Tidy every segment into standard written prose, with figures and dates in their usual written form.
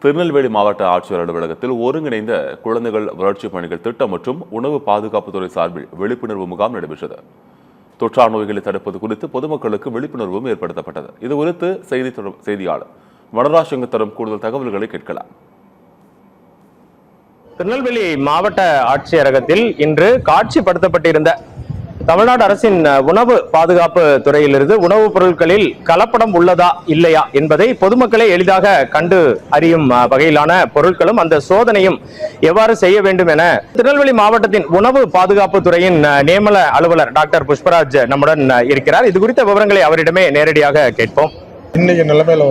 திருநெல்வேலி மாவட்ட ஆட்சியர் அலுவலகத்தில் ஒருங்கிணைந்த குழந்தைகள் வளர்ச்சிப் பணிகள் திட்டம் மற்றும் உணவு பாதுகாப்புத்துறை சார்பில் விழிப்புணர்வு முகாம் நடைபெற்றது. தொற்றா நோய்களை தடுப்பது குறித்து பொதுமக்களுக்கு விழிப்புணர்வும் ஏற்படுத்தப்பட்டது. இது குறித்து செய்தியாளர் வனராஜ் தரும் கூடுதல் தகவல்களை கேட்கலாம். திருநெல்வேலி மாவட்ட ஆட்சியரகத்தில் இன்று காட்சிப்படுத்தப்பட்டிருந்த தமிழ்நாடு அரசின் உணவு பாதுகாப்பு துறையிலிருந்து உணவுப் பொருட்களில் கலப்படம் உள்ளதா இல்லையா என்பதை பொதுமக்களே எளிதாக கண்டு அறியும் வகையிலான பொருட்களும் அந்த சோதனையும் எவ்வாறு செய்ய வேண்டும் என திருநெல்வேலி மாவட்டத்தின் உணவு பாதுகாப்பு துறையின் நியமன அலுவலர் டாக்டர் புஷ்பராஜ் நம்முடன் இருக்கிறார். இது குறித்த விவரங்களை அவரிடமே நேரடியாக கேட்போம். இன்னைக்கு நிலைமையில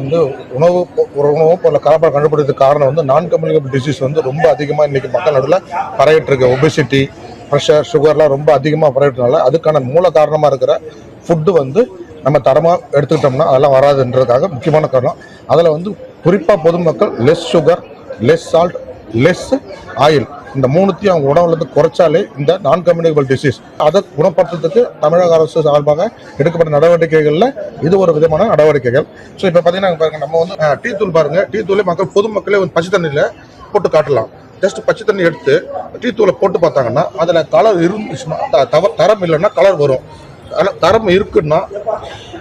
உணவு பொருள் கலப்படம் கண்டுபிடிக்கிறதுக்கு காரணம் நான் கம்யூனிகபிள் டிசீஸ் ரொம்ப அதிகமாக இன்னைக்கு மக்கள் நடுவில் பரவிட்டு இருக்கு. ஒபேசிட்டி, ப்ரெஷர், சுகர்லாம் ரொம்ப அதிகமாக பரவிட்டனால அதுக்கான மூல காரணமாக இருக்கிற ஃபுட்டு நம்ம தரமாக எடுத்துக்கிட்டோம்னா அதெல்லாம் வராதுன்றதுக்காக முக்கியமான காரணம். அதில் குறிப்பாக பொதுமக்கள் less sugar, less salt, less oil இந்த மூணுத்தையும் அவங்க உணவுல குறைச்சாலே இந்த நான் கம்யூனிகபிள் டிசீஸ் அதை குணப்படுத்துறதுக்கு தமிழக அரசு சார்பாக எடுக்கப்பட்ட நடவடிக்கைகளில் இது ஒரு விதமான நடவடிக்கைகள். ஸோ இப்போ பார்த்தீங்கன்னா பாருங்க, நம்ம டீ தூள் பாருங்க, டீ தூளே பொதுமக்களே பச்சை தண்ணியில் போட்டு காட்டலாம். ஜஸ்ட் பச்சை தண்ணி எடுத்து டீ தூளை போட்டு பார்த்தாங்கன்னா அதில் கலர் தரம் இல்லைன்னா கலர் வரும். தரம் இருக்குன்னா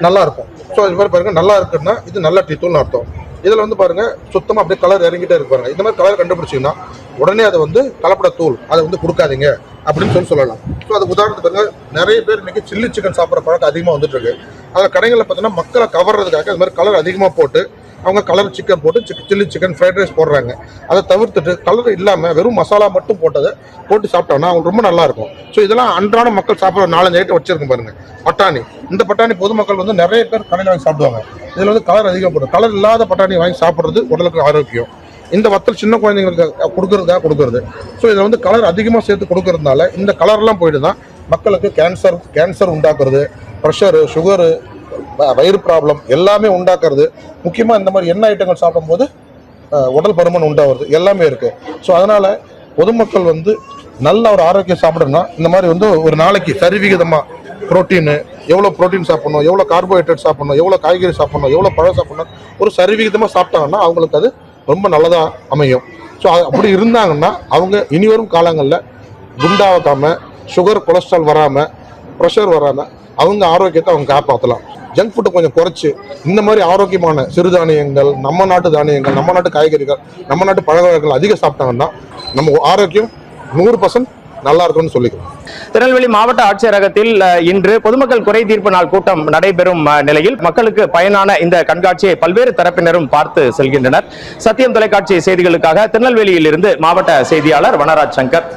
நல்லா இருக்கும். ஸோ இது மாதிரி பாருங்க, நல்லா இருக்குன்னா இது நல்ல டீ தூள்னு அர்த்தம். இதில் பாருங்க சுத்தமாக அப்படியே கலர் இறங்கிட்டே இருக்கு பாருங்க. இந்த மாதிரி கலர் கண்டுபிடிச்சிங்கன்னா உடனே அதை கலப்பட தூள் அதை கொடுக்காதீங்க அப்படின்னு சொல்லலாம். ஸோ அதுக்கு உதாரணத்துக்கு பாருங்க, நிறைய பேர் இன்னைக்கு சில்லி சிக்கன் சாப்பிட்ற பழக்கம் அதிகமாக வந்துட்டு இருக்கு. அதில் கடைகளில் பார்த்தீங்கன்னா மக்களை கவர்றதுக்காக அது மாதிரி கலர் அதிகமாக போட்டு அவங்க கலர் சிக்கன் போட்டு சில்லி சிக்கன் ஃப்ரைட் ரைஸ் போடுறாங்க. அதை தவிர்த்துட்டு கலர் இல்லாமல் வெறும் மசாலா மட்டும் போட்டு சாப்பிட்டோம்னா அவங்க ரொம்ப நல்லா இருக்கும். ஸோ இதெல்லாம் அன்றாட மக்கள் சாப்பிட்ற 4-5 ஐட்டம் வச்சிருக்கும் பாருங்க. பட்டாணி, இந்த பட்டாணி பொதுமக்கள் நிறைய பேர் கடையில் வாங்கி சாப்பிடுவாங்க. இதில் கலர் அதிகம் போடும். கலர் இல்லாத பட்டாணி வாங்கி சாப்பிட்றது உடலுக்கு ஆரோக்கியம். இந்த வத்தல் சின்ன குழந்தைங்களுக்கு கொடுக்கறது. ஸோ இதில் கலர் அதிகமாக சேர்த்து கொடுக்கறதுனால இந்த கலர்லாம் போயிட்டு தான் மக்களுக்கு கேன்சர் உண்டாக்குறது, ப்ரெஷரு, சுகரு, வயிறு ப்ராப்ளம் எல்லாமே உண்டாக்குறது. முக்கியமாக இந்த மாதிரி எண்ணெய் ஐட்டங்கள் சாப்பிடும்போது உடல் பருமன் உண்டாகிறது எல்லாமே இருக்குது. ஸோ அதனால் பொதுமக்கள் நல்ல ஒரு ஆரோக்கியம் சாப்பிடணும்னா இந்த மாதிரி ஒரு நாளைக்கு சரிவிகிதமாக புரோட்டீனு, எவ்வளோ புரோட்டீன் சாப்பிடணும், எவ்வளோ கார்போஹைட்ரேட் சாப்பிடணும், எவ்வளோ காய்கறி சாப்பிடணும், எவ்வளோ பழம் சாப்பிடணும், ஒரு சரிவிகிதமாக சாப்பிட்டாங்கன்னா அவங்களுக்கு அது ரொம்ப நல்லதாக அமையும். ஸோ அப்படி இருந்தாங்கன்னா அவங்க இனி வரும் காலங்களில் குண்டாகாமல், சுகர், கொலஸ்ட்ரால் வராமல், ப்ரெஷர் வராமல் அவங்க ஆரோக்கியத்தை அவங்க காப்பாற்றலாம். ஜங்க் ஃபுட்டை கொஞ்சம் குறைச்சி இந்த மாதிரி ஆரோக்கியமான சிறுதானியங்கள், நம்ம நாட்டு தானியங்கள், நம்ம நாட்டு காய்கறிகள், நம்ம நாட்டு பழ வகைகள் அதிகம் சாப்பிட்டாங்கன்னா நம்ம ஆரோக்கியம் 100% நல்லா இருக்கும்னு சொல்லிக்கிறோம். திருநெல்வேலி மாவட்ட ஆட்சியரகத்தில் இன்று பொதுமக்கள் குறை தீர்ப்பு நாள் கூட்டம் நடைபெறும் நிலையில் மக்களுக்கு பயனான இந்த கண்காட்சியை பல்வேறு தரப்பினரும் பார்த்து செல்கின்றனர். சத்தியம் தொலைக்காட்சி செய்திகளுக்காக திருநெல்வேலியில் இருந்து மாவட்ட செய்தியாளர் வனராஜ் சங்கர்.